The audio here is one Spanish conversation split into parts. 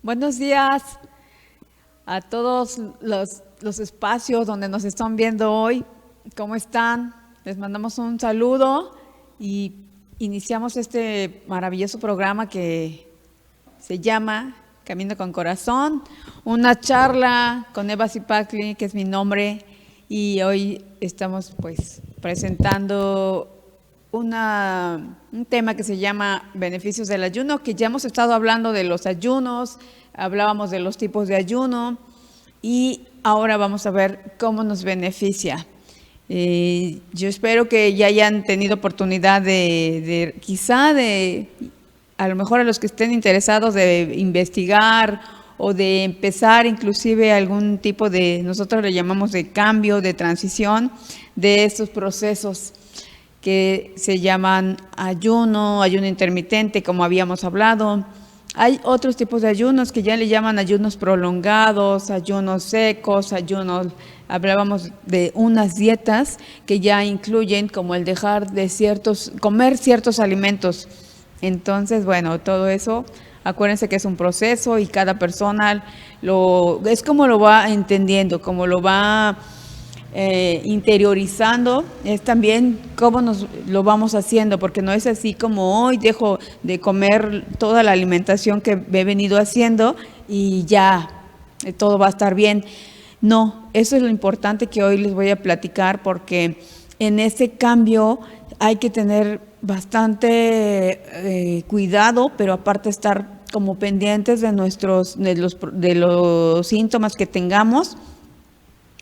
Buenos días a todos los espacios donde nos están viendo hoy. ¿Cómo están? Les mandamos un saludo y iniciamos este maravilloso programa que se llama Camino con Corazón, una charla con Eva Zipacli, que es mi nombre, y hoy estamos pues presentando un tema que se llama beneficios del ayuno, que ya hemos estado hablando de los ayunos, hablábamos de los tipos de ayuno y ahora vamos a ver cómo nos beneficia. Yo espero que ya hayan tenido oportunidad quizá a lo mejor a los que estén interesados de investigar o de empezar inclusive algún tipo de, nosotros le llamamos de cambio, de transición de estos procesos que se llaman ayuno intermitente, como habíamos hablado. Hay otros tipos de ayunos que ya le llaman ayunos prolongados, ayunos secos, hablábamos de unas dietas que ya incluyen como el dejar de comer ciertos alimentos. Entonces, bueno, todo eso, acuérdense que es un proceso y cada persona es como lo va entendiendo, como lo va interiorizando, es también cómo lo vamos haciendo, porque no es así como hoy dejo de comer toda la alimentación que he venido haciendo y ya todo va a estar bien. No, eso es lo importante que hoy les voy a platicar, porque en ese cambio hay que tener bastante cuidado, pero aparte estar como pendientes de los síntomas que tengamos,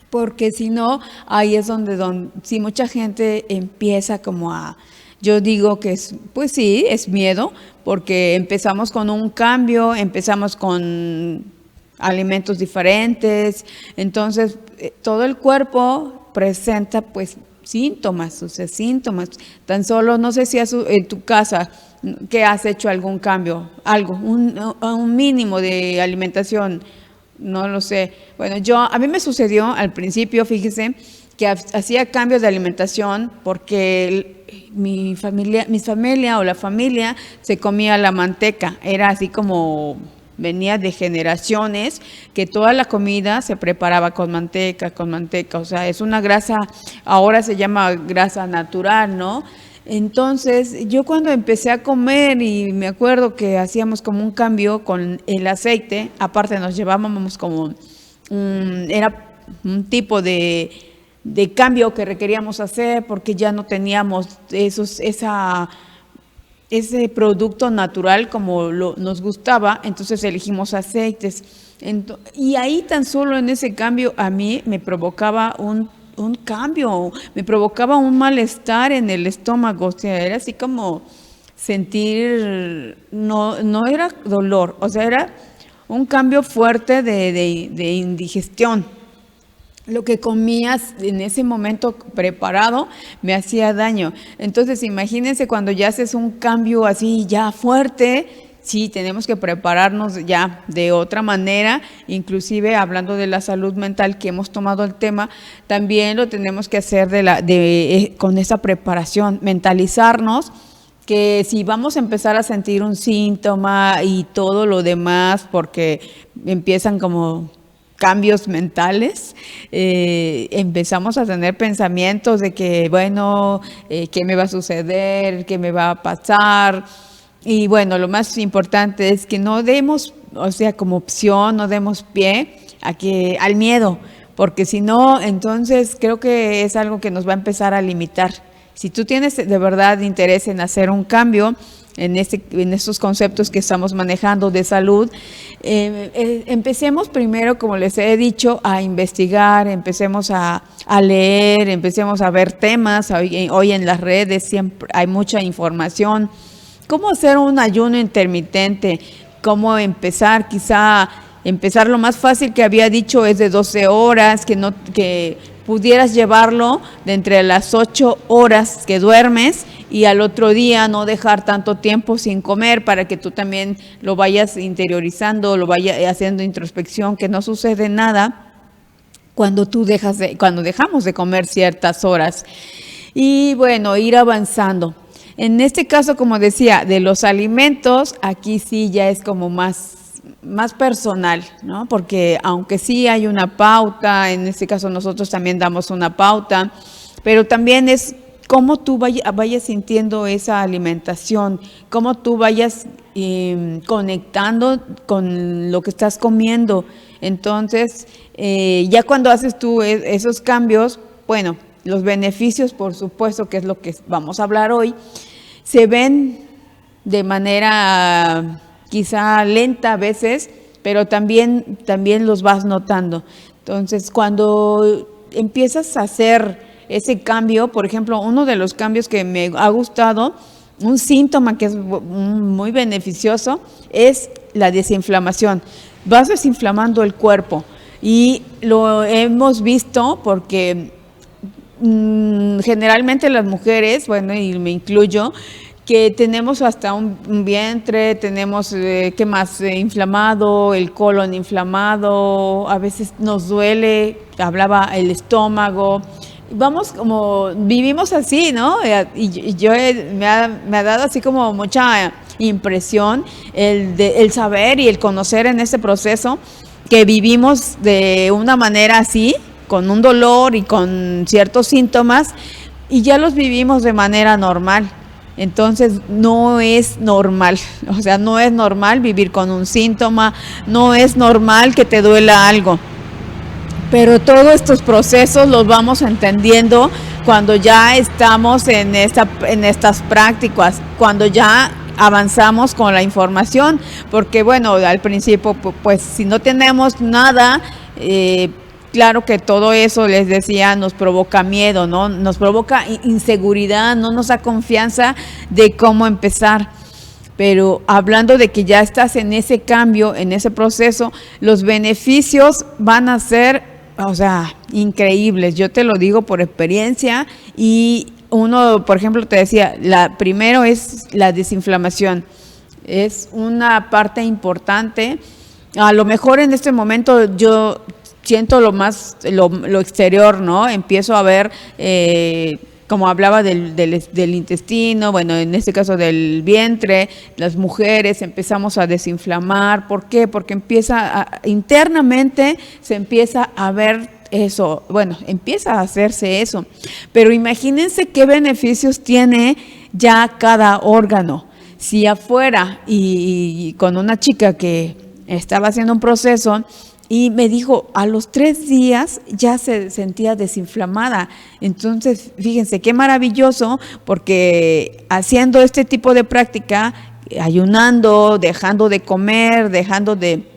porque si no, ahí es donde si mucha gente empieza yo digo que pues sí, es miedo, porque empezamos con un cambio, empezamos con alimentos diferentes, entonces todo el cuerpo presenta pues síntomas, tan solo no sé si en tu casa que has hecho algún cambio, un mínimo de alimentación. No lo sé. Bueno, a mí me sucedió al principio, fíjese, que hacía cambios de alimentación porque mi familia o la familia se comía la manteca. Era así como venía de generaciones que toda la comida se preparaba con manteca. O sea, es una grasa, ahora se llama grasa natural, ¿no? Entonces, yo cuando empecé a comer y me acuerdo que hacíamos como un cambio con el aceite, aparte nos llevábamos era un tipo de cambio que requeríamos hacer porque ya no teníamos ese producto natural como nos gustaba, entonces elegimos aceites. Y ahí tan solo en ese cambio a mí me provocaba un cambio, me provocaba un malestar en el estómago, o sea, era así como sentir, no era dolor, o sea, era un cambio fuerte de indigestión. Lo que comías en ese momento preparado me hacía daño. Entonces, imagínense cuando ya haces un cambio así ya fuerte. Sí, tenemos que prepararnos ya de otra manera, inclusive hablando de la salud mental que hemos tomado el tema, también lo tenemos que hacer con esa preparación, mentalizarnos que si vamos a empezar a sentir un síntoma y todo lo demás, porque empiezan como cambios mentales, empezamos a tener pensamientos de que, bueno, ¿qué me va a suceder? ¿Qué me va a pasar? Y bueno, lo más importante es que no demos, o sea, como opción, no demos pie al miedo, porque si no, entonces creo que es algo que nos va a empezar a limitar. Si tú tienes de verdad interés en hacer un cambio en estos conceptos que estamos manejando de salud, empecemos primero, como les he dicho, a investigar, empecemos a leer, empecemos a ver temas. Hoy en las redes siempre hay mucha información. ¿Cómo hacer un ayuno intermitente? ¿Cómo empezar? Quizá empezar lo más fácil que había dicho es de 12 horas, que pudieras llevarlo de entre las 8 horas que duermes y al otro día no dejar tanto tiempo sin comer para que tú también lo vayas interiorizando, lo vayas haciendo introspección, que no sucede nada cuando dejamos de comer ciertas horas. Y bueno, ir avanzando. En este caso, como decía, de los alimentos, aquí sí ya es como más más personal, ¿no? Porque aunque sí hay una pauta, en este caso nosotros también damos una pauta, pero también es cómo tú vayas sintiendo esa alimentación, cómo tú vayas conectando con lo que estás comiendo. Entonces, ya cuando haces tú esos cambios, bueno, los beneficios, por supuesto, que es lo que vamos a hablar hoy, se ven de manera quizá lenta a veces, pero también los vas notando. Entonces, cuando empiezas a hacer ese cambio, por ejemplo, uno de los cambios que me ha gustado, un síntoma que es muy beneficioso, es la desinflamación. Vas desinflamando el cuerpo y lo hemos visto porque generalmente las mujeres, bueno, y me incluyo, que tenemos hasta un vientre, tenemos, ¿qué más? Inflamado, el colon inflamado, a veces nos duele, hablaba el estómago. Vamos como, vivimos así, ¿no? Y yo me ha dado así como mucha impresión el saber y el conocer en este proceso que vivimos de una manera así, con un dolor y con ciertos síntomas, y ya los vivimos de manera normal. Entonces no es normal, o sea, no es normal vivir con un síntoma, no es normal que te duela algo. Pero todos estos procesos los vamos entendiendo cuando ya estamos en estas prácticas, cuando ya avanzamos con la información, porque bueno, al principio pues si no tenemos nada, claro que todo eso, les decía, nos provoca miedo, ¿no? Nos provoca inseguridad, no nos da confianza de cómo empezar. Pero hablando de que ya estás en ese cambio, en ese proceso, los beneficios van a ser, o sea, increíbles. Yo te lo digo por experiencia. Y uno, por ejemplo, te decía, primero es la desinflamación. Es una parte importante. A lo mejor en este momento yo siento lo exterior, ¿no? Empiezo a ver, como hablaba del intestino, bueno, en este caso del vientre, las mujeres empezamos a desinflamar. ¿Por qué? Porque internamente se empieza a ver eso, bueno, empieza a hacerse eso. Pero imagínense qué beneficios tiene ya cada órgano. Si afuera, y con una chica que estaba haciendo un proceso, y me dijo, a los 3 días ya se sentía desinflamada. Entonces, fíjense, qué maravilloso, porque haciendo este tipo de práctica, ayunando, dejando de comer, dejando de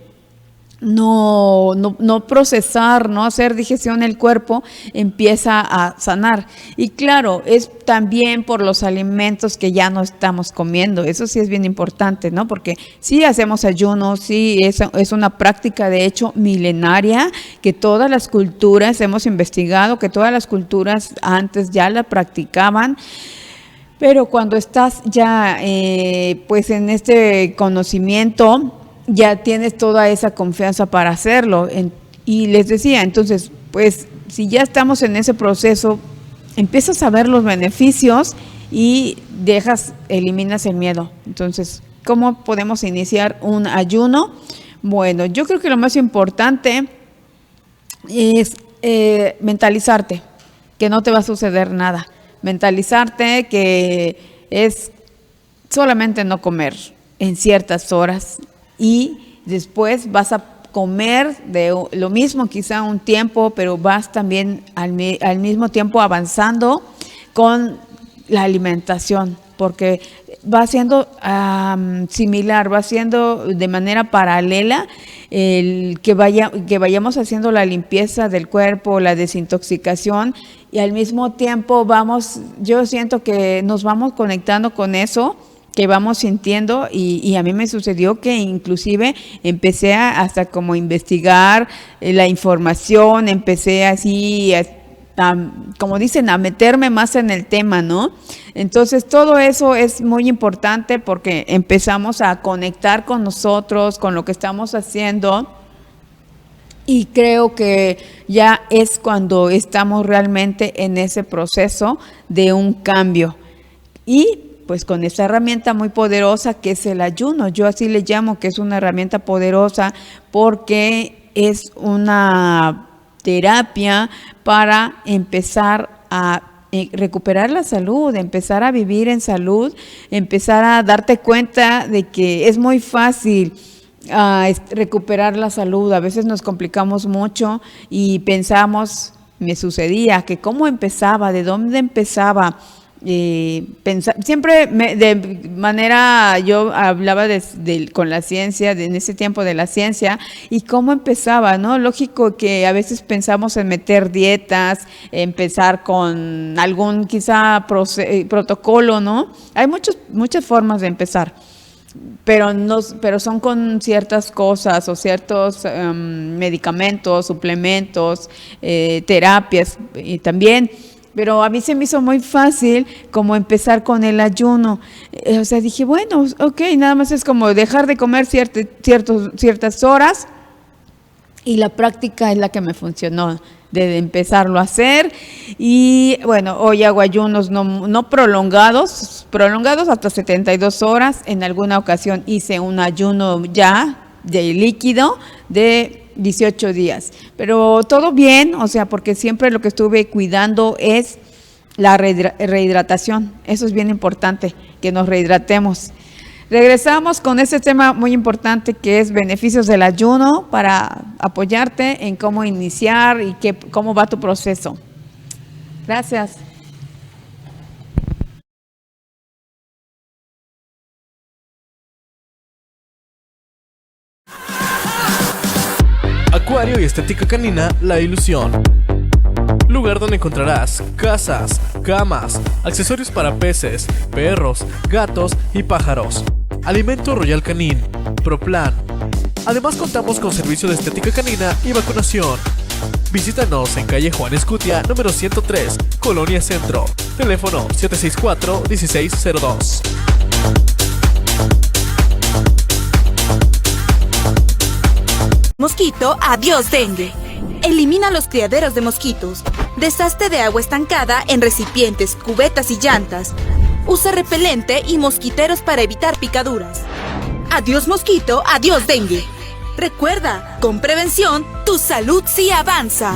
no procesar, no hacer digestión, el cuerpo empieza a sanar. Y claro, es también por los alimentos que ya no estamos comiendo. Eso sí es bien importante, ¿no? Porque sí hacemos ayunos, sí es una práctica de hecho milenaria, que todas las culturas, hemos investigado que todas las culturas antes ya la practicaban. Pero cuando estás ya pues en este conocimiento, ya tienes toda esa confianza para hacerlo. Y les decía, entonces, pues si ya estamos en ese proceso, empiezas a ver los beneficios y eliminas el miedo. Entonces, ¿cómo podemos iniciar un ayuno? Bueno, yo creo que lo más importante es mentalizarte, que no te va a suceder nada. Mentalizarte que es solamente no comer en ciertas horas, y después vas a comer de lo mismo quizá un tiempo, pero vas también al mismo tiempo avanzando con la alimentación, porque va siendo similar, va siendo de manera paralela el que vayamos haciendo la limpieza del cuerpo, la desintoxicación, y al mismo tiempo yo siento que nos vamos conectando con eso, que vamos sintiendo, y a mí me sucedió que inclusive empecé hasta como investigar la información, empecé así, como dicen, a meterme más en el tema, ¿no? Entonces todo eso es muy importante porque empezamos a conectar con nosotros, con lo que estamos haciendo, y creo que ya es cuando estamos realmente en ese proceso de un cambio. Y pues con esta herramienta muy poderosa que es el ayuno. Yo así le llamo que es una herramienta poderosa porque es una terapia para empezar a recuperar la salud, empezar a vivir en salud, empezar a darte cuenta de que es muy fácil recuperar la salud. A veces nos complicamos mucho y pensamos, me sucedía, que cómo empezaba, de dónde empezaba. Siempre de manera, yo hablaba con la ciencia, en ese tiempo de la ciencia, y cómo empezaba, ¿no? Lógico que a veces pensamos en meter dietas, empezar con algún quizá protocolo, ¿no? Hay muchas formas de empezar. Pero son con ciertas cosas o ciertos medicamentos, suplementos, terapias y también. Pero a mí se me hizo muy fácil como empezar con el ayuno. O sea, dije, bueno, ok, nada más es como dejar de comer ciertas horas y la práctica es la que me funcionó de empezarlo a hacer. Y bueno, hoy hago ayunos no prolongados hasta 72 horas. En alguna ocasión hice un ayuno ya de líquido de 18 días, pero todo bien, o sea, porque siempre lo que estuve cuidando es la rehidratación. Eso es bien importante, que nos rehidratemos. Regresamos con este tema muy importante que es beneficios del ayuno para apoyarte en cómo iniciar y cómo va tu proceso. Gracias. Acuario y Estética Canina La Ilusión. Lugar donde encontrarás casas, camas, accesorios para peces, perros, gatos y pájaros. Alimento Royal Canin, ProPlan. Además contamos con servicio de estética canina y vacunación. Visítanos en calle Juan Escutia, número 103, Colonia Centro. Teléfono 764-1602. Mosquito, adiós dengue. Elimina los criaderos de mosquitos. Deshazte de agua estancada en recipientes, cubetas y llantas. Usa repelente y mosquiteros para evitar picaduras. Adiós mosquito, adiós dengue. Recuerda, con prevención, tu salud sí avanza.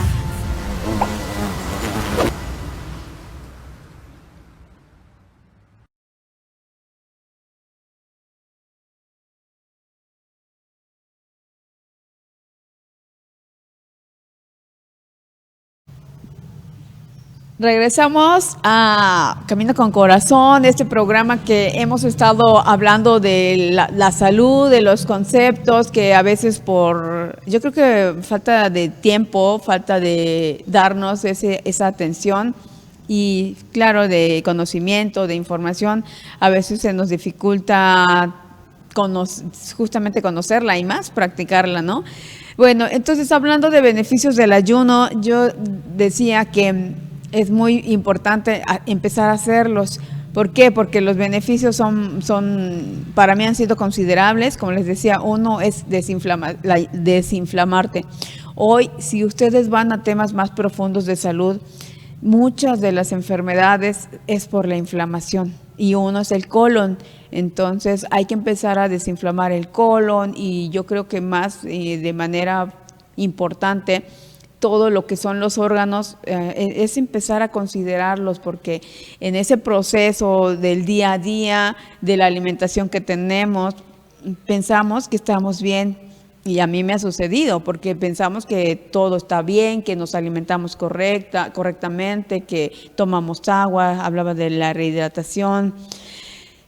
Regresamos a Camino con Corazón, este programa que hemos estado hablando de la salud, de los conceptos que a veces yo creo que falta de tiempo, falta de darnos esa atención y claro, de conocimiento, de información, a veces se nos dificulta justamente conocerla y más practicarla, ¿no? Bueno, entonces hablando de beneficios del ayuno, yo decía que es muy importante empezar a hacerlos. ¿Por qué? Porque los beneficios para mí han sido considerables. Como les decía, uno es desinflamarte. Hoy, si ustedes van a temas más profundos de salud, muchas de las enfermedades es por la inflamación y uno es el colon. Entonces hay que empezar a desinflamar el colon y yo creo que más de manera importante todo lo que son los órganos, es empezar a considerarlos porque en ese proceso del día a día, de la alimentación que tenemos, pensamos que estamos bien y a mí me ha sucedido porque pensamos que todo está bien, que nos alimentamos correctamente, que tomamos agua, hablaba de la rehidratación.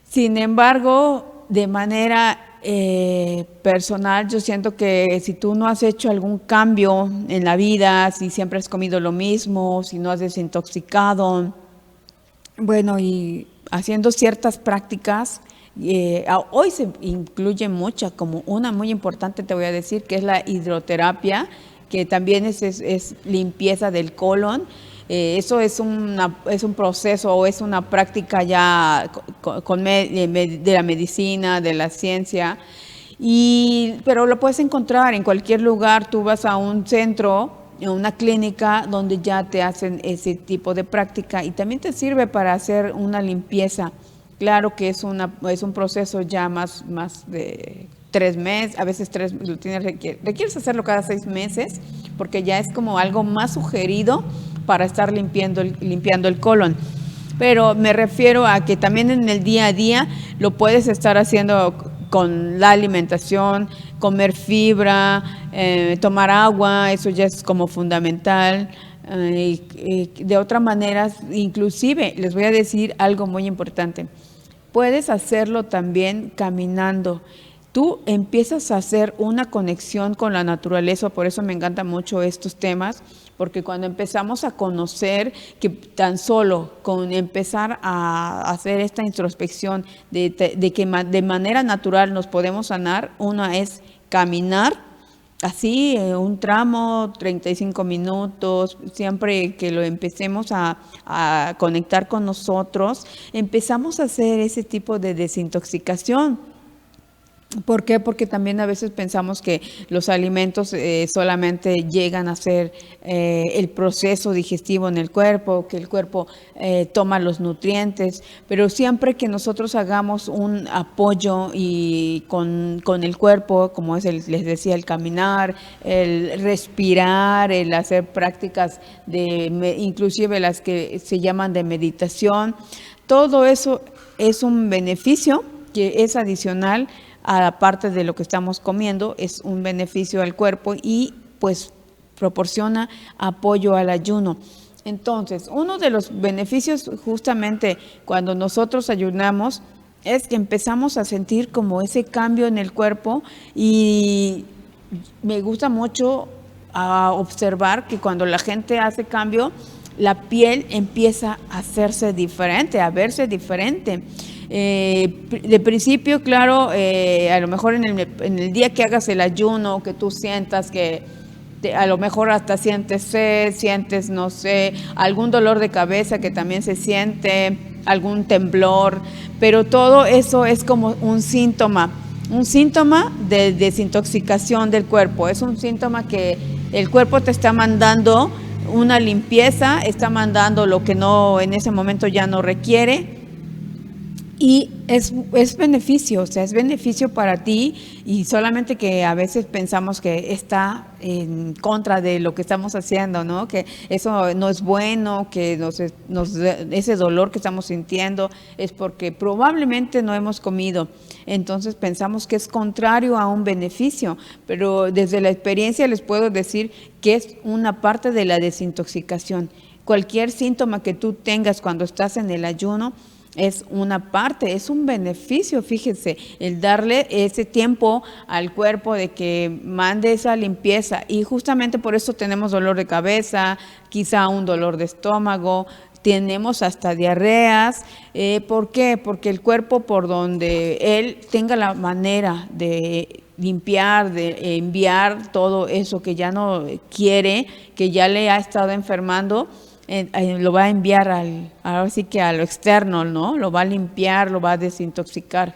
Sin embargo, de manera personal, yo siento que si tú no has hecho algún cambio en la vida, si siempre has comido lo mismo, si no has desintoxicado, bueno, y haciendo ciertas prácticas, hoy se incluye muchas, como una muy importante te voy a decir, que es la hidroterapia, que también es limpieza del colon. Eso es un proceso o es una práctica ya de la medicina, de la ciencia, pero lo puedes encontrar en cualquier lugar. Tú vas a un centro, a una clínica donde ya te hacen ese tipo de práctica y también te sirve para hacer una limpieza Claro que es un proceso ya más de 3 meses, a veces requieres hacerlo cada 6 meses, porque ya es como algo más sugerido para estar limpiando el colon. Pero me refiero a que también en el día a día lo puedes estar haciendo con la alimentación, comer fibra, tomar agua, eso ya es como fundamental. De otra manera, inclusive les voy a decir algo muy importante. Puedes hacerlo también caminando. Tú empiezas a hacer una conexión con la naturaleza, por eso me encantan mucho estos temas, porque cuando empezamos a conocer que tan solo con empezar a hacer esta introspección de que de manera natural nos podemos sanar, una es caminar, así un tramo, 35 minutos, siempre que lo empecemos a conectar con nosotros, empezamos a hacer ese tipo de desintoxicación. ¿Por qué? Porque también a veces pensamos que los alimentos solamente llegan a ser el proceso digestivo en el cuerpo, que el cuerpo toma los nutrientes, pero siempre que nosotros hagamos un apoyo y con el cuerpo, como es les decía, el caminar, el respirar, el hacer prácticas inclusive las que se llaman de meditación, todo eso es un beneficio que es adicional aparte de lo que estamos comiendo, es un beneficio al cuerpo y pues proporciona apoyo al ayuno. Entonces, uno de los beneficios justamente cuando nosotros ayunamos es que empezamos a sentir como ese cambio en el cuerpo y me gusta mucho observar que cuando la gente hace cambio, la piel empieza a hacerse diferente, a verse diferente. De principio, claro, a lo mejor en el día que hagas el ayuno, que tú sientas que a lo mejor hasta sientes sed, sientes, no sé, algún dolor de cabeza que también se siente, algún temblor, pero todo eso es como un síntoma de desintoxicación del cuerpo, es un síntoma que el cuerpo te está mandando una limpieza, está mandando lo que no en ese momento ya no requiere. Y es beneficio, o sea, es beneficio para ti y solamente que a veces pensamos que está en contra de lo que estamos haciendo, ¿no? Que eso no es bueno, que ese dolor que estamos sintiendo es porque probablemente no hemos comido. Entonces pensamos que es contrario a un beneficio, pero desde la experiencia les puedo decir que es una parte de la desintoxicación. Cualquier síntoma que tú tengas cuando estás en el ayuno, es una parte, es un beneficio, fíjense, el darle ese tiempo al cuerpo de que mande esa limpieza y justamente por eso tenemos dolor de cabeza, quizá un dolor de estómago, tenemos hasta diarreas. ¿Por qué? Porque el cuerpo por donde él tenga la manera de limpiar, de enviar todo eso que ya no quiere, que ya le ha estado enfermando, lo va a enviar ahora sí que a lo externo, ¿no? Lo va a limpiar, lo va a desintoxicar.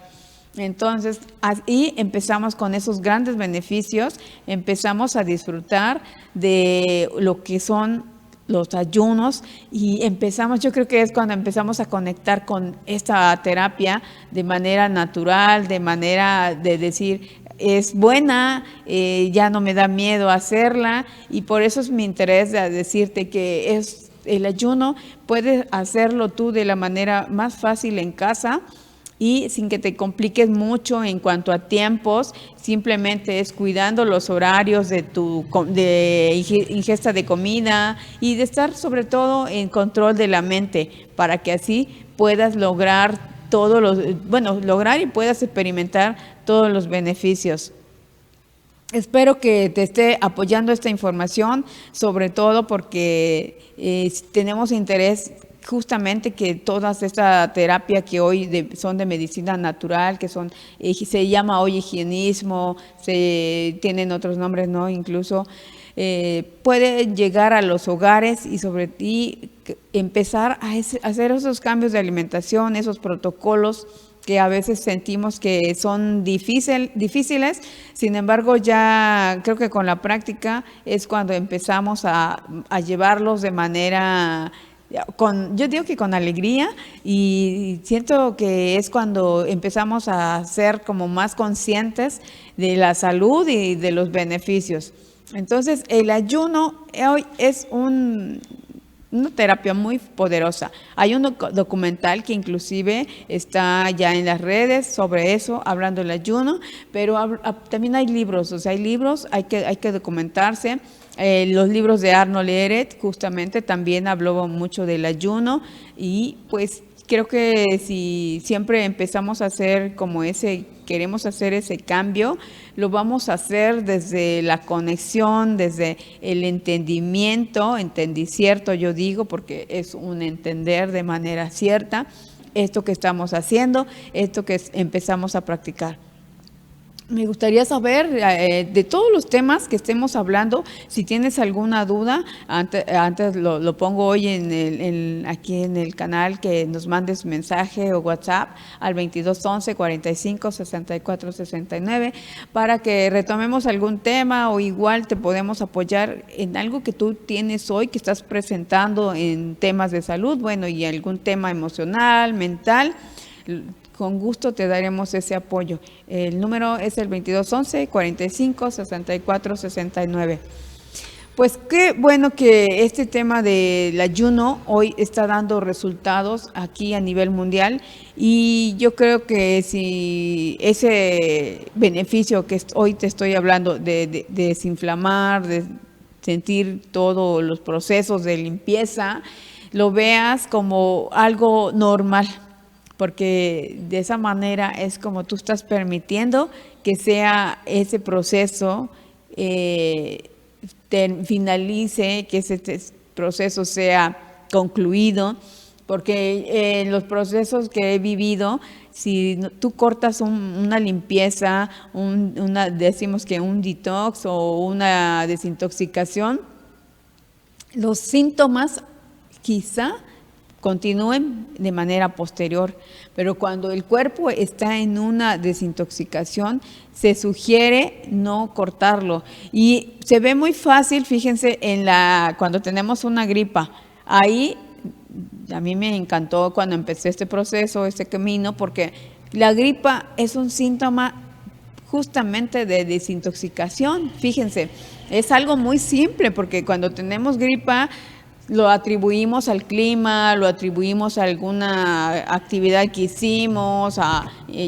Entonces, ahí empezamos con esos grandes beneficios, empezamos a disfrutar de lo que son los ayunos y yo creo que es cuando empezamos a conectar con esta terapia de manera natural, de manera de decir, es buena, ya no me da miedo hacerla y por eso es mi interés de decirte que el ayuno puedes hacerlo tú de la manera más fácil en casa y sin que te compliques mucho en cuanto a tiempos, simplemente es cuidando los horarios de ingesta de comida y de estar sobre todo en control de la mente para que así puedas lograr lograr y puedas experimentar todos los beneficios. Espero que te esté apoyando esta información, sobre todo porque tenemos interés justamente que toda esta terapia que hoy son de medicina natural, que se llama hoy higienismo, tienen otros nombres, ¿no? Incluso puede llegar a los hogares y empezar a hacer esos cambios de alimentación, esos protocolos que a veces sentimos que son difíciles, sin embargo ya creo que con la práctica es cuando empezamos a llevarlos de manera yo digo que con alegría, y siento que es cuando empezamos a ser como más conscientes de la salud y de los beneficios. Entonces, el ayuno hoy es una terapia muy poderosa. Hay un documental que inclusive está ya en las redes sobre eso, hablando del ayuno, pero también hay libros, o sea, hay que documentarse. Los libros de Arnold Ehret justamente también habló mucho del ayuno, y pues creo que si siempre empezamos a hacer queremos hacer ese cambio, lo vamos a hacer desde la conexión, desde el entendimiento, entendicierto yo digo, porque es un entender de manera cierta esto que estamos haciendo, esto que empezamos a practicar. Me gustaría saber de todos los temas que estemos hablando, si tienes alguna duda, antes lo pongo hoy aquí en el canal, que nos mandes mensaje o WhatsApp al 2211 45 64 69 para que retomemos algún tema, o igual te podemos apoyar en algo que tú tienes hoy, que estás presentando en temas de salud, bueno, y algún tema emocional, mental. Con gusto te daremos ese apoyo. El número es el 2211 45 64 69. Pues qué bueno que este tema del ayuno hoy está dando resultados aquí a nivel mundial, y yo creo que si ese beneficio que hoy te estoy hablando de desinflamar, de sentir todos los procesos de limpieza, lo veas como algo normal, porque de esa manera es como tú estás permitiendo que sea ese proceso, finalice, que ese proceso sea concluido, porque en los procesos que he vivido, si tú cortas una limpieza, decimos que un detox o una desintoxicación, los síntomas quizá continúen de manera posterior, pero cuando el cuerpo está en una desintoxicación, se sugiere no cortarlo, y se ve muy fácil, fíjense, cuando tenemos una gripa. Ahí a mí me encantó cuando empecé este proceso, este camino, porque la gripa es un síntoma justamente de desintoxicación. Fíjense, es algo muy simple, porque cuando tenemos gripa lo atribuimos al clima, lo atribuimos a alguna actividad que hicimos,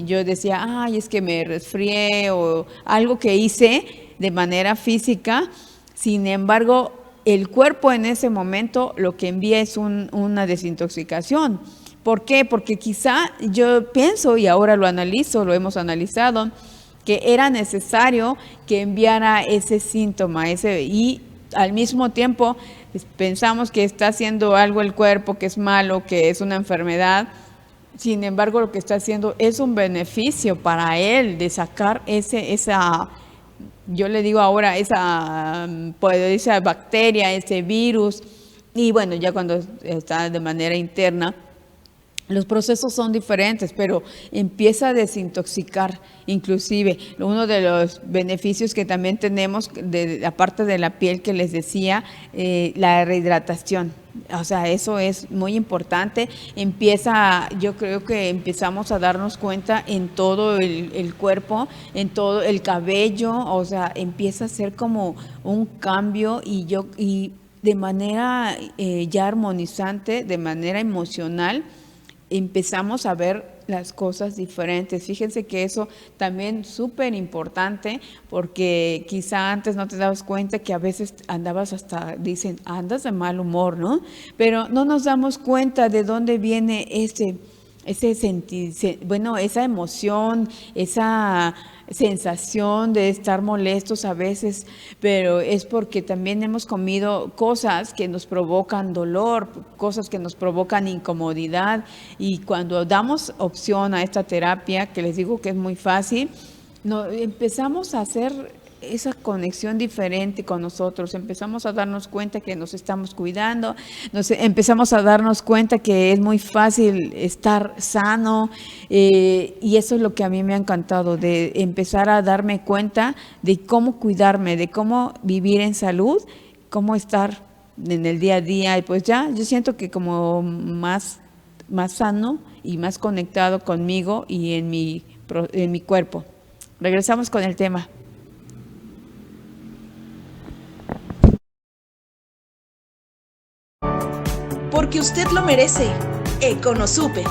yo decía, ay, es que me resfrié, o algo que hice de manera física. Sin embargo, el cuerpo en ese momento lo que envía es una desintoxicación. ¿Por qué? Porque quizá yo pienso, y ahora lo analizo, lo hemos analizado, que era necesario que enviara ese síntoma, y al mismo tiempo pensamos que está haciendo algo el cuerpo que es malo, que es una enfermedad. Sin embargo, lo que está haciendo es un beneficio para él de sacar yo le digo ahora, esa bacteria, ese virus. Y bueno, ya cuando está de manera interna, los procesos son diferentes, pero empieza a desintoxicar. Inclusive, uno de los beneficios que también tenemos, aparte de la piel que les decía, la rehidratación. O sea, eso es muy importante. Yo creo que empezamos a darnos cuenta en todo el cuerpo, en todo el cabello, o sea, empieza a ser como un cambio, y de manera ya armonizante, de manera emocional, empezamos a ver las cosas diferentes. Fíjense que eso también es súper importante, porque quizá antes no te dabas cuenta que a veces andabas dicen, andas de mal humor, ¿no? Pero no nos damos cuenta de dónde viene esa emoción, esa sensación de estar molestos a veces, pero es porque también hemos comido cosas que nos provocan dolor, cosas que nos provocan incomodidad, y cuando damos opción a esta terapia, que les digo que es muy fácil, empezamos a hacer esa conexión diferente con nosotros, empezamos a darnos cuenta que nos estamos cuidando, empezamos a darnos cuenta que es muy fácil estar sano, y eso es lo que a mí me ha encantado, de empezar a darme cuenta de cómo cuidarme, de cómo vivir en salud, cómo estar en el día a día, y pues ya, yo siento que como más sano y más conectado conmigo y en mi cuerpo. Regresamos con el tema. Porque usted lo merece. Econosuper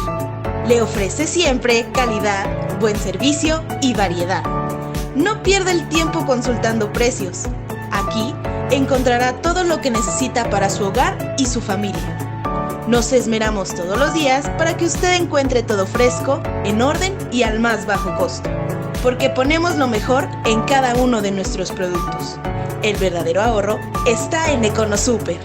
le ofrece siempre calidad, buen servicio y variedad. No pierda el tiempo consultando precios. Aquí encontrará todo lo que necesita para su hogar y su familia. Nos esmeramos todos los días para que usted encuentre todo fresco, en orden y al más bajo costo. Porque ponemos lo mejor en cada uno de nuestros productos. El verdadero ahorro está en Econosuper.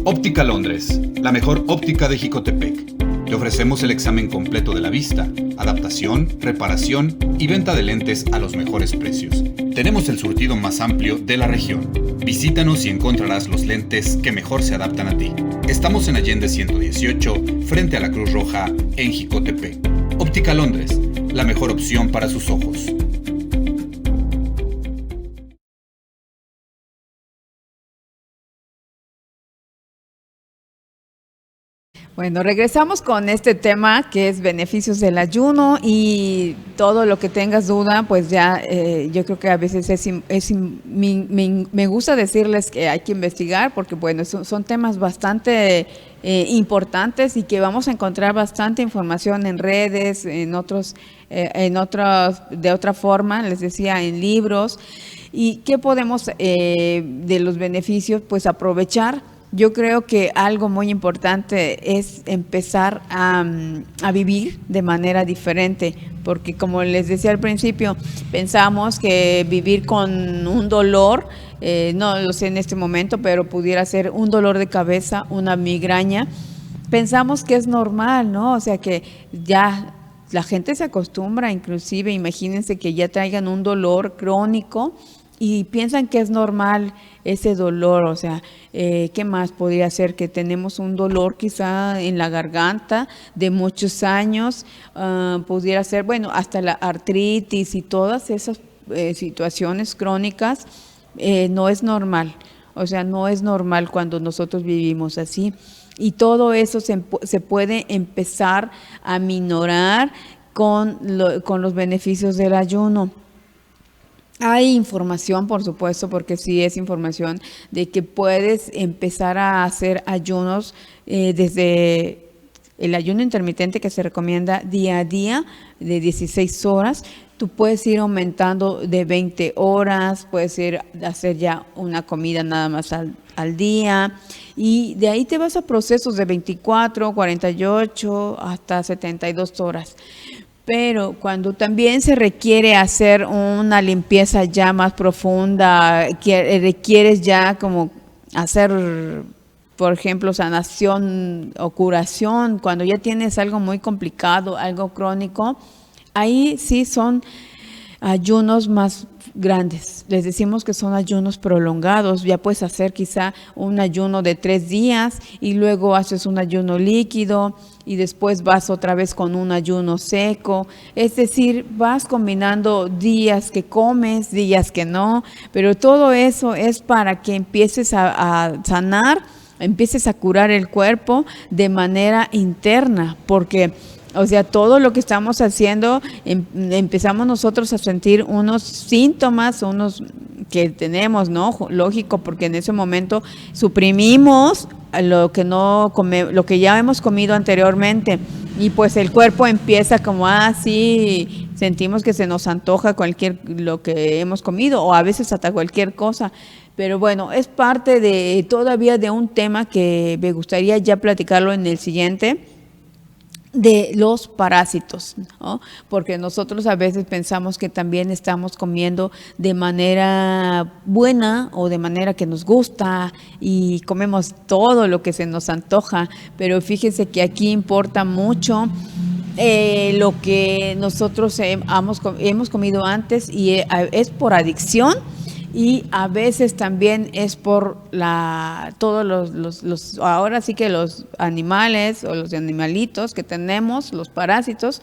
Óptica Londres, la mejor óptica de Jicotepec. Le ofrecemos el examen completo de la vista, adaptación, reparación y venta de lentes a los mejores precios. Tenemos el surtido más amplio de la región. Visítanos y encontrarás los lentes que mejor se adaptan a ti. Estamos en Allende 118, frente a la Cruz Roja, en Jicotepec. Óptica Londres, la mejor opción para sus ojos. Bueno, regresamos con este tema que es beneficios del ayuno, y todo lo que tengas duda, pues ya yo creo que a veces me gusta decirles que hay que investigar, porque bueno, son temas bastante importantes y que vamos a encontrar bastante información en redes, de otra forma, les decía, en libros. ¿Y qué podemos de los beneficios? Pues aprovechar. Yo creo que algo muy importante es empezar a vivir de manera diferente, porque como les decía al principio, pensamos que vivir con un dolor, no lo sé en este momento, pero pudiera ser un dolor de cabeza, una migraña, pensamos que es normal, ¿no? O sea que ya la gente se acostumbra, inclusive imagínense que ya traigan un dolor crónico y piensan que es normal ese dolor. O sea, ¿qué más podría ser? Que tenemos un dolor quizá en la garganta de muchos años, pudiera ser, bueno, hasta la artritis y todas esas situaciones crónicas, no es normal. O sea, no es normal cuando nosotros vivimos así. Y todo eso se puede empezar a minorar con los beneficios del ayuno. Hay información, por supuesto, porque sí es información de que puedes empezar a hacer ayunos desde el ayuno intermitente, que se recomienda día a día de 16 horas. Tú puedes ir aumentando de 20 horas, puedes ir a hacer ya una comida nada más al día, y de ahí te vas a procesos de 24, 48 hasta 72 horas. Pero cuando también se requiere hacer una limpieza ya más profunda, que requieres ya como hacer, por ejemplo, sanación o curación, cuando ya tienes algo muy complicado, algo crónico, ahí sí son ayunos más grandes. Les decimos que son ayunos prolongados. Ya puedes hacer quizá un ayuno de 3 días y luego haces un ayuno líquido y después vas otra vez con un ayuno seco. Es decir, vas combinando días que comes, días que no, pero todo eso es para que empieces a sanar, empieces a curar el cuerpo de manera interna, porque o sea, todo lo que estamos haciendo, empezamos nosotros a sentir unos síntomas, unos que tenemos, ¿no? Lógico, porque en ese momento suprimimos lo que ya hemos comido anteriormente, y pues el cuerpo empieza como, sí, sentimos que se nos antoja lo que hemos comido, o a veces hasta cualquier cosa. Pero bueno, es parte todavía de un tema que me gustaría ya platicarlo en el siguiente, de los parásitos, ¿no? Porque nosotros a veces pensamos que también estamos comiendo de manera buena o de manera que nos gusta y comemos todo lo que se nos antoja, pero fíjense que aquí importa mucho lo que nosotros hemos comido antes, y es por adicción. Y a veces también es por todos los ahora sí que los animales o los animalitos que tenemos, los parásitos,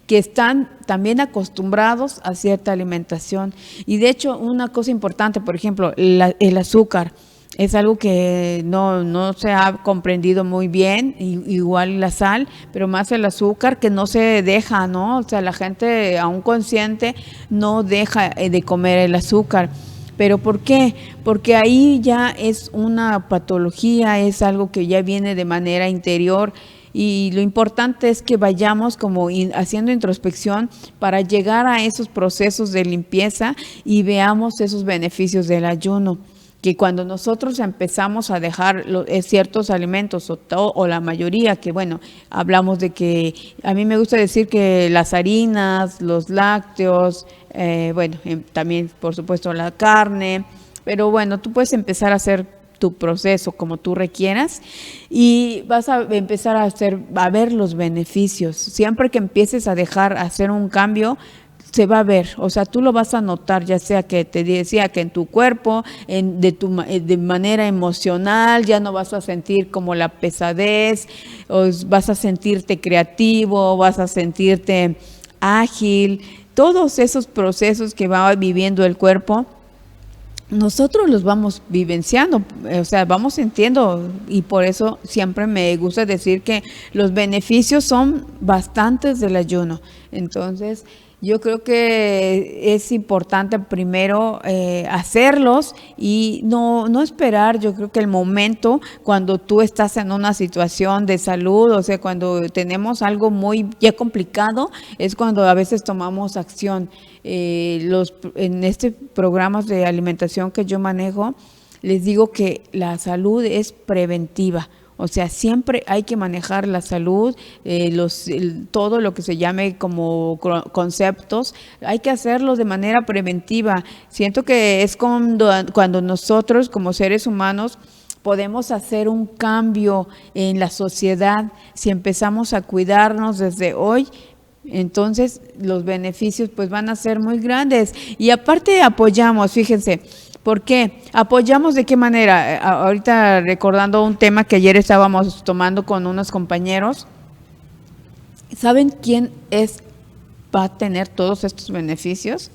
que están también acostumbrados a cierta alimentación. Y de hecho, una cosa importante, por ejemplo, el azúcar. Es algo que no se ha comprendido muy bien, igual la sal, pero más el azúcar que no se deja, ¿no? O sea, la gente aún consciente no deja de comer el azúcar. ¿Pero por qué? Porque ahí ya es una patología, es algo que ya viene de manera interior. Y lo importante es que vayamos como haciendo introspección para llegar a esos procesos de limpieza y veamos esos beneficios del ayuno. Que cuando nosotros empezamos a dejar ciertos alimentos o la mayoría, que bueno, hablamos de que, a mí me gusta decir que las harinas, los lácteos, también por supuesto la carne, pero bueno, tú puedes empezar a hacer tu proceso como tú requieras y vas a empezar a ver los beneficios. Siempre que empieces a hacer un cambio, se va a ver, o sea, tú lo vas a notar, ya sea que te decía que en tu cuerpo, de manera emocional, ya no vas a sentir como la pesadez, vas a sentirte creativo, vas a sentirte ágil, todos esos procesos que va viviendo el cuerpo. Nosotros los vamos vivenciando, o sea, vamos sintiendo, y por eso siempre me gusta decir que los beneficios son bastantes del ayuno. Entonces, yo creo que es importante primero hacerlos y no esperar. Yo creo que el momento cuando tú estás en una situación de salud, o sea, cuando tenemos algo muy ya complicado, es cuando a veces tomamos acción. En este programas de alimentación que yo manejo, les digo que la salud es preventiva. O sea, siempre hay que manejar la salud, todo lo que se llame como conceptos, hay que hacerlo de manera preventiva. Siento que es cuando nosotros como seres humanos podemos hacer un cambio en la sociedad si empezamos a cuidarnos desde hoy. Entonces los beneficios pues van a ser muy grandes y aparte apoyamos, fíjense. ¿Por qué? ¿Apoyamos de qué manera? Ahorita recordando un tema que ayer estábamos tomando con unos compañeros. ¿Saben quién va a tener todos estos beneficios?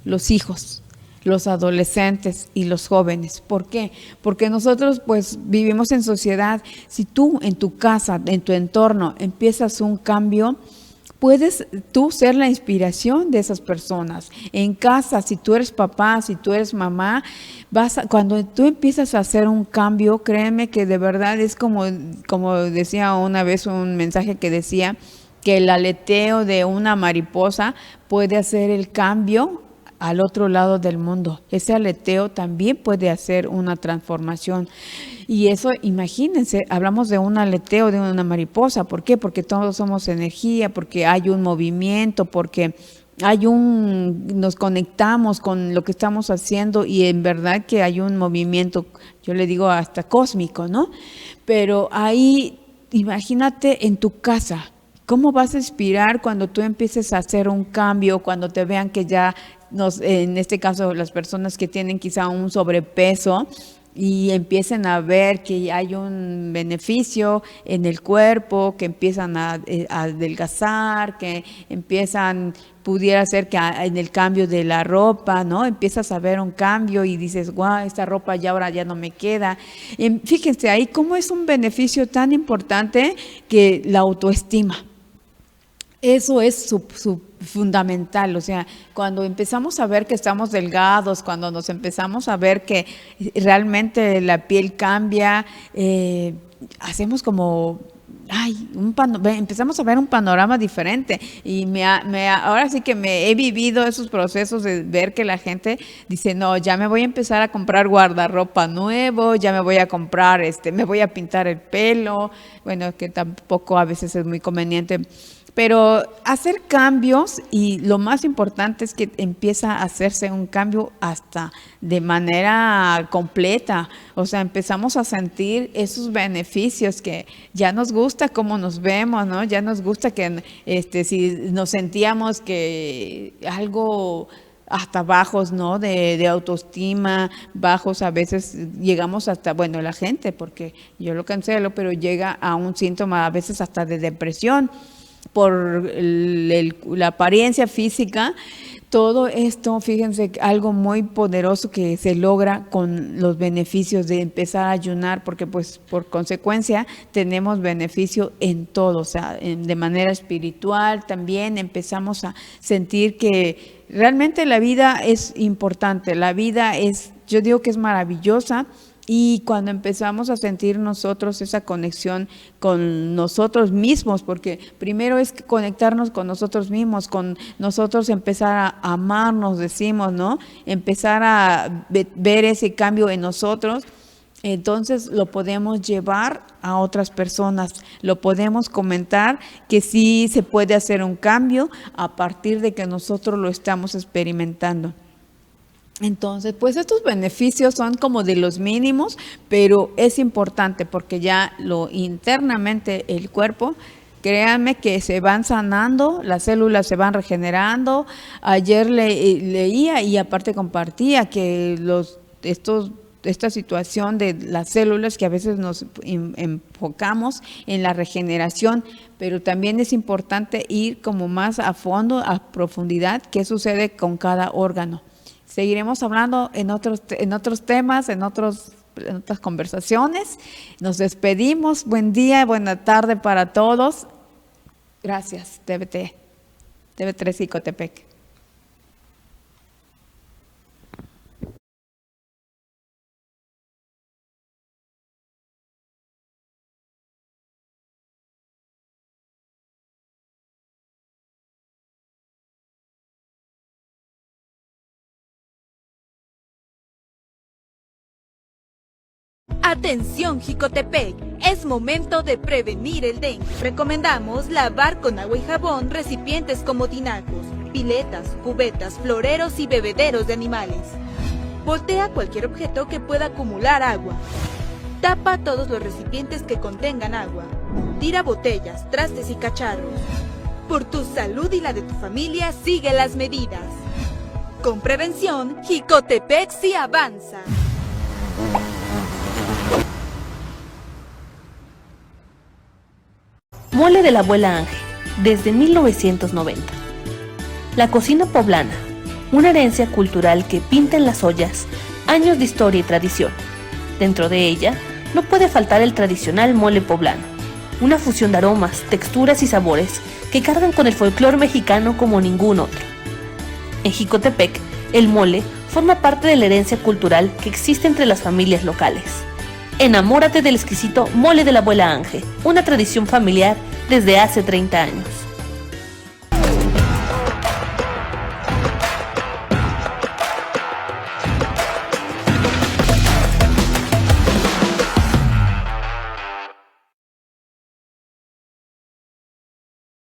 Los hijos, los adolescentes y los jóvenes. ¿Por qué? Porque nosotros pues vivimos en sociedad. Si tú en tu casa, en tu entorno, empiezas un cambio, puedes tú ser la inspiración de esas personas. En casa, si tú eres papá, si tú eres mamá, cuando tú empiezas a hacer un cambio, créeme que de verdad es como decía una vez un mensaje que decía que el aleteo de una mariposa puede hacer el cambio al otro lado del mundo. Ese aleteo también puede hacer una transformación. Y eso, imagínense, hablamos de un aleteo de una mariposa. ¿Por qué? Porque todos somos energía, porque hay un movimiento, porque nos conectamos con lo que estamos haciendo y en verdad que hay un movimiento, yo le digo hasta cósmico, ¿no? Pero ahí, imagínate en tu casa, ¿cómo vas a inspirar cuando tú empieces a hacer un cambio, cuando te vean que ya, en este caso las personas que tienen quizá un sobrepeso, y empiecen a ver que hay un beneficio en el cuerpo, que empiezan a adelgazar, que pudiera ser que en el cambio de la ropa, ¿no? Empiezas a ver un cambio y dices, guau, esta ropa ya ahora ya no me queda. Fíjense ahí cómo es un beneficio tan importante que la autoestima. Eso es su fundamental, o sea, cuando empezamos a ver que estamos delgados, cuando nos empezamos a ver que realmente la piel cambia, hacemos como, empezamos a ver un panorama diferente y ahora sí que me he vivido esos procesos de ver que la gente dice, no, ya me voy a empezar a comprar guardarropa nuevo, ya me voy a comprar, me voy a pintar el pelo, bueno, que tampoco a veces es muy conveniente. Pero hacer cambios, y lo más importante es que empieza a hacerse un cambio hasta de manera completa. O sea, empezamos a sentir esos beneficios que ya nos gusta cómo nos vemos, ¿no? Ya nos gusta que si nos sentíamos que algo hasta bajos, ¿no? De autoestima, bajos, a veces llegamos hasta, bueno, la gente, porque yo lo cancelo, pero llega a un síntoma a veces hasta de depresión. por la apariencia física. Todo esto, fíjense, algo muy poderoso que se logra con los beneficios de empezar a ayunar, porque pues por consecuencia tenemos beneficio en todo, o sea, de manera espiritual también empezamos a sentir que realmente la vida es importante, la vida es, yo digo que es maravillosa. Y cuando empezamos a sentir nosotros esa conexión con nosotros mismos, porque primero es conectarnos con nosotros mismos, con nosotros empezar a amarnos, decimos, ¿no? Empezar a ver ese cambio en nosotros, entonces lo podemos llevar a otras personas, lo podemos comentar que sí se puede hacer un cambio a partir de que nosotros lo estamos experimentando. Entonces, pues estos beneficios son como de los mínimos, pero es importante porque ya lo internamente el cuerpo, créanme que se van sanando, las células se van regenerando. Ayer leía y aparte compartía que esta situación de las células, que a veces nos enfocamos en la regeneración, pero también es importante ir como más a fondo, a profundidad, qué sucede con cada órgano. Seguiremos hablando en otros temas, en otras conversaciones. Nos despedimos. Buen día, buena tarde para todos. Gracias, TV3 Jicotepec. Atención Jicotepec, es momento de prevenir el dengue. Recomendamos lavar con agua y jabón recipientes como tinacos, piletas, cubetas, floreros y bebederos de animales. Voltea cualquier objeto que pueda acumular agua. Tapa todos los recipientes que contengan agua. Tira botellas, trastes y cacharros. Por tu salud y la de tu familia, sigue las medidas. Con prevención, Jicotepec sí avanza. Mole de la abuela Ángel, desde 1990. La cocina poblana, una herencia cultural que pinta en las ollas años de historia y tradición. Dentro de ella no puede faltar el tradicional mole poblano, una fusión de aromas, texturas y sabores que cargan con el folclore mexicano como ningún otro. En Jicotepec, el mole forma parte de la herencia cultural que existe entre las familias locales. Enamórate del exquisito mole de la abuela Ángel, una tradición familiar desde hace 30 años.